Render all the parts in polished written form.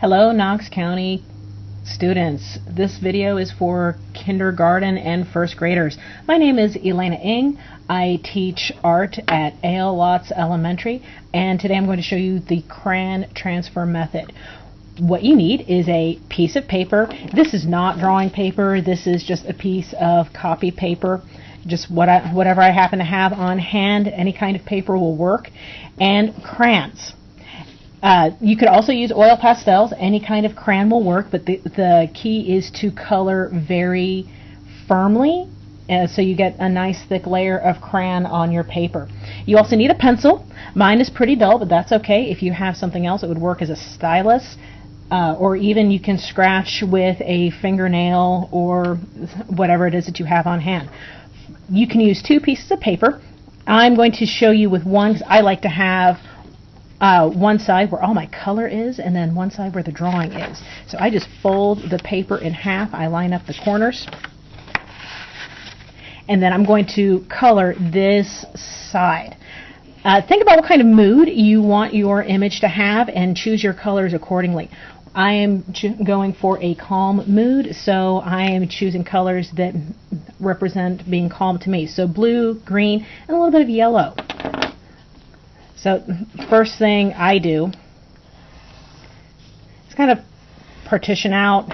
Hello, Knox County students. This video is for kindergarten and first graders. My name is Elena Ng. I teach art at A.L. Watts Elementary, and today I'm going to show you the crayon transfer method. What you need is a piece of paper. This is not drawing paper. This is just a piece of copy paper. Just whatever I happen to have on hand. Any kind of paper will work. And crayons. You could also use oil pastels. Any kind of crayon will work, but the key is to color very firmly so you get a nice thick layer of crayon on your paper. You also need a pencil. Mine is pretty dull, but that's okay. If you have something else, it would work as a stylus, or even you can scratch with a fingernail or whatever it is that you have on hand. You can use two pieces of paper. I'm going to show you with one because I like to have one side where all my color is and then one side where the drawing is. So I just fold the paper in half. I line up the corners. And then I'm going to color this side. Think about what kind of mood you want your image to have and choose your colors accordingly. I am going for a calm mood, so I am choosing colors that represent being calm to me. So blue, green, and a little bit of yellow. So first thing I do is kind of partition out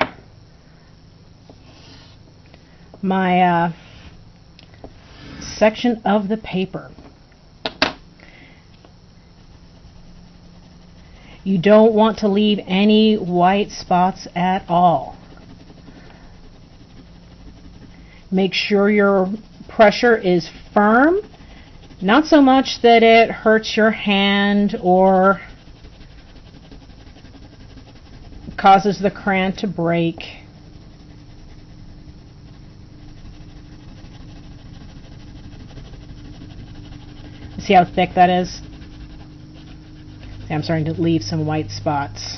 my section of the paper. You don't want to leave any white spots at all. Make sure your pressure is firm. Not so much that it hurts your hand or causes the crayon to break. See how thick that is? See, I'm starting to leave some white spots.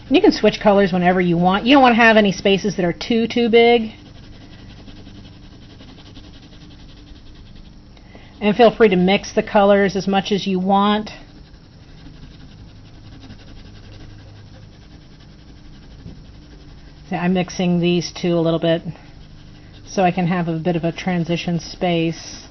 You can switch colors whenever you want. You don't want to have any spaces that are too big. And feel free to mix the colors as much as you want. See, I'm mixing these two a little bit so I can have a bit of a transition space.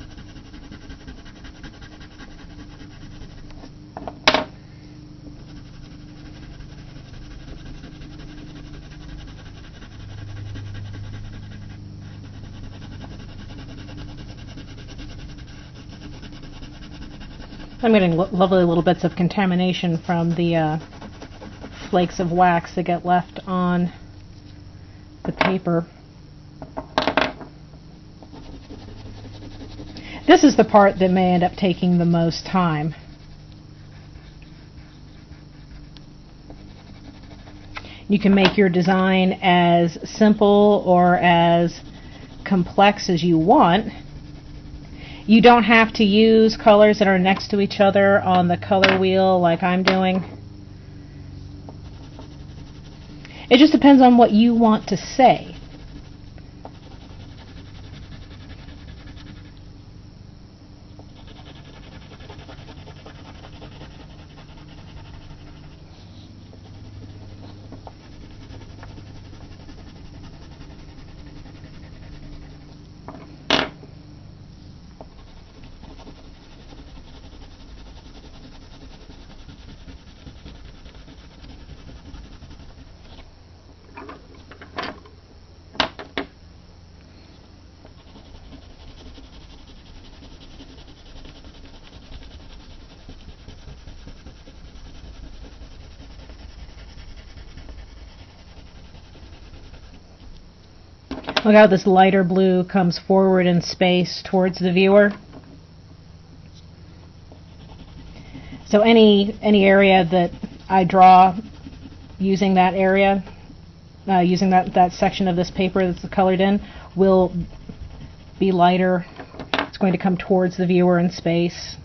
I'm getting lovely little bits of contamination from the flakes of wax that get left on the paper. This is the part that may end up taking the most time. You can make your design as simple or as complex as you want. You don't have to use colors that are next to each other on the color wheel like I'm doing. It just depends on what you want to say. Look how this lighter blue comes forward in space towards the viewer. So any area that I draw using that area, using that section of this paper that's colored in, will be lighter. It's going to come towards the viewer in space.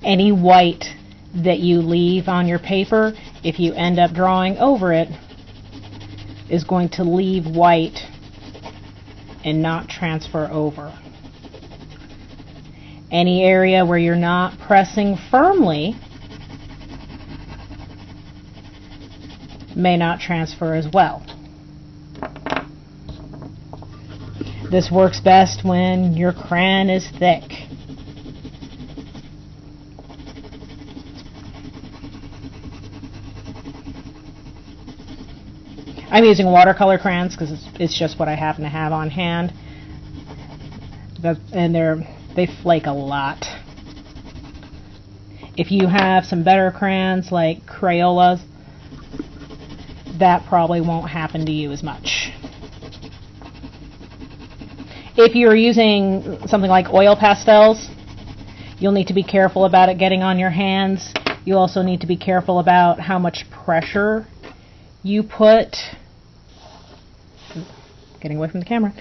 Any white that you leave on your paper, if you end up drawing over it, is going to leave white and not transfer over. Any area where you're not pressing firmly may not transfer as well. This works best when your crayon is thick. I'm using watercolor crayons because it's just what I happen to have on hand. And they flake a lot. If you have some better crayons like Crayolas, that probably won't happen to you as much. If you're using something like oil pastels, you'll need to be careful about it getting on your hands. You also need to be careful about how much pressure you put. Getting away from the camera.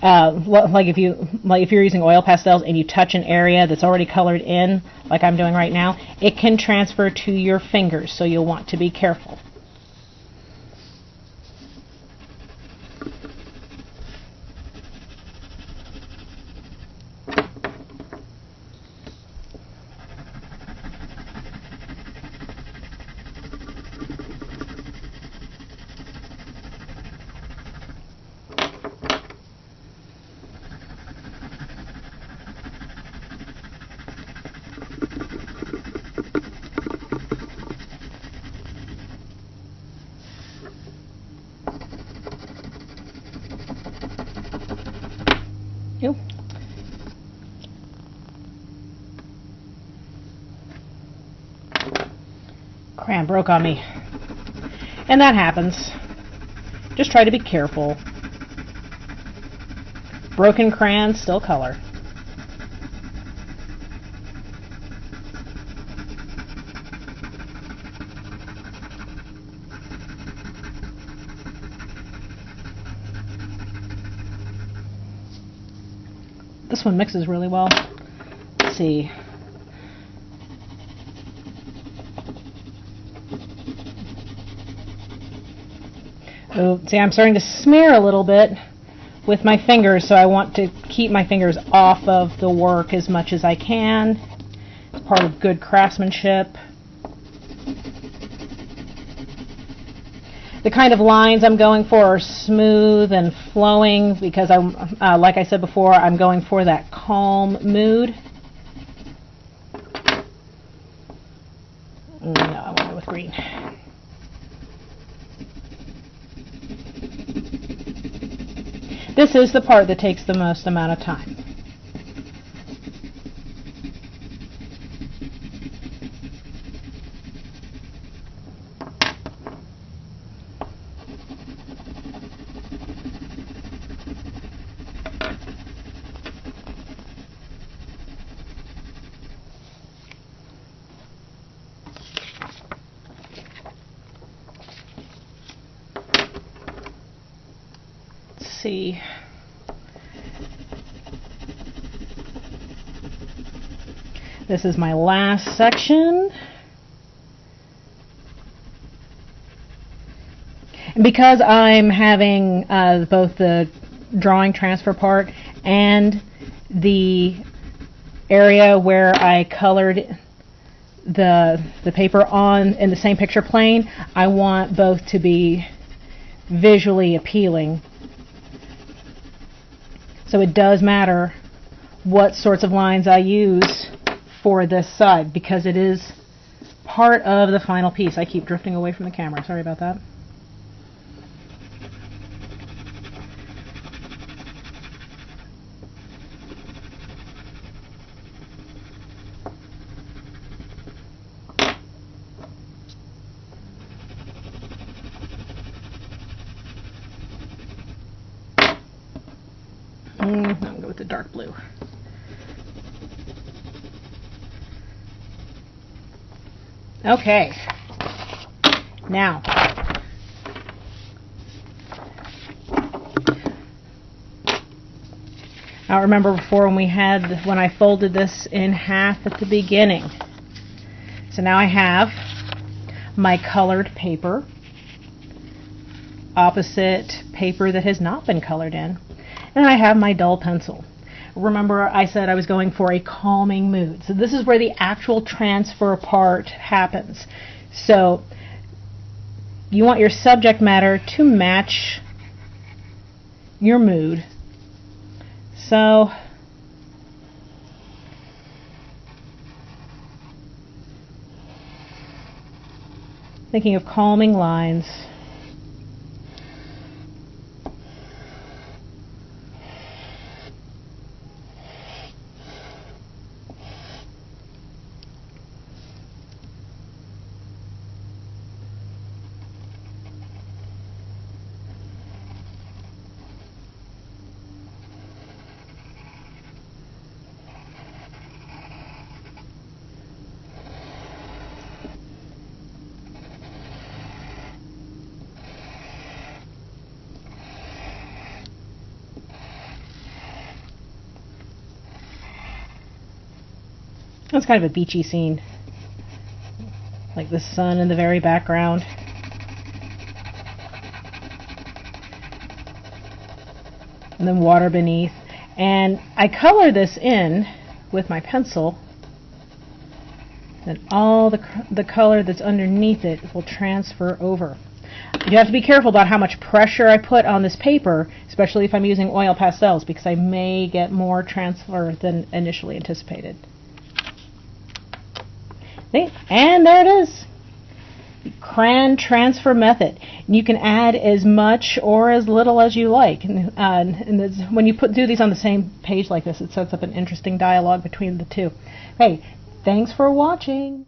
Like if you're using oil pastels and you touch an area that's already colored in, like I'm doing right now, it can transfer to your fingers, so you'll want to be careful. Ew. Crayon broke on me. And that happens. Just try to be careful. Broken crayons still color. This one mixes really well. Let's see. Oh, see, I'm starting to smear a little bit with my fingers, so I want to keep my fingers off of the work as much as I can. It's part of good craftsmanship. The kind of lines I'm going for are smooth and flowing because like I said before, I'm going for that calm mood. No, I want to go with green. This is the part that takes the most amount of time. See. This is my last section. And because I'm having both the drawing transfer part and the area where I colored the paper on in the same picture plane, I want both to be visually appealing. So it does matter what sorts of lines I use for this side because it is part of the final piece. I keep drifting away from the camera. Sorry about that. I'm going to go with the dark blue. Okay. Now, I remember before when I folded this in half at the beginning. So now I have my colored paper opposite paper that has not been colored in, and I have my dull pencil. Remember I said I was going for a calming mood. So this is where the actual transfer part happens. So you want your subject matter to match your mood. So thinking of calming lines. That's kind of a beachy scene, like the sun in the very background. And then water beneath. And I color this in with my pencil, and all the color that's underneath it will transfer over. You have to be careful about how much pressure I put on this paper, especially if I'm using oil pastels, because I may get more transfer than initially anticipated. And there it is. Crayon transfer method. You can add as much or as little as you like. And when you do these on the same page like this, it sets up an interesting dialogue between the two. Hey, thanks for watching.